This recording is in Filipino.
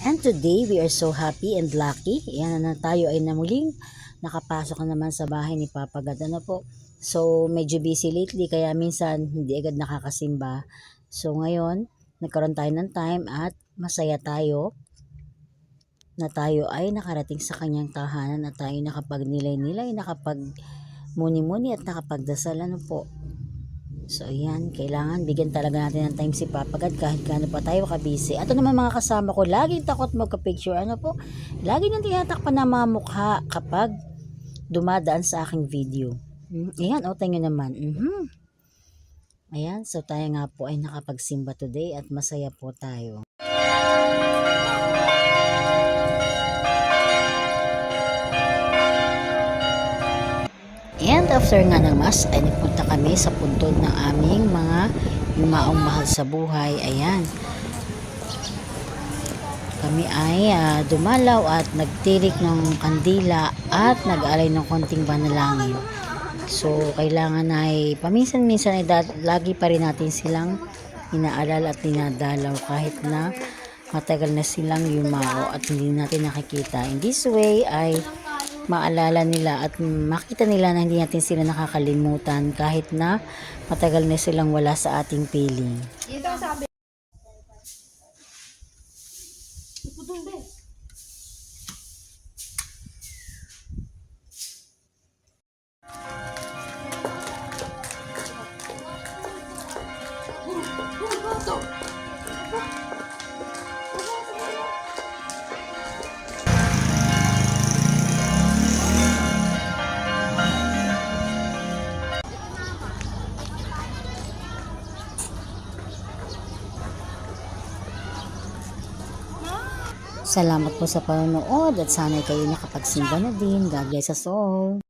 And today, we are so happy and lucky. Yan na tayo ay namuling nakapasok na naman sa bahay ni Papa God. Ano po? So, medyo busy lately kaya minsan hindi agad nakakasimba. So, ngayon, nagkaroon tayo ng time at masaya tayo na tayo ay nakarating sa kanyang tahanan at tayo nakapagnilay-nilay, nakapag-muni-muni at nakapagdasal. Ano po? So, ayan, kailangan bigyan talaga natin ng time si Papa God kahit gaano pa tayo kabisi. Ato naman mga kasama ko, laging takot magka-picture. Ano po? Lagi nang tinatakpan na mga mukha kapag dumadaan sa aking video. Ayan, o, tingnan naman. Ayan, so tayo nga po ay nakapagsimba today at masaya po tayo. And after nga ng mas, ay nagpunta kami sa puntod ng aming mga yumaong mahal sa buhay. Ayan. Kami ay dumalaw at nagtirik ng kandila at nag-alay ng konting panalangin. So, kailangan ay paminsan-minsan ay lagi pa rin natin silang inaalala at dinadalaw kahit na matagal na silang yumao at hindi natin nakikita. In this way ay maalala nila at makita nila na hindi natin sila nakakalimutan kahit na matagal na silang wala sa ating piling. Salamat po sa panonood at sana'y kayo nakapagsimba na din. God bless us all.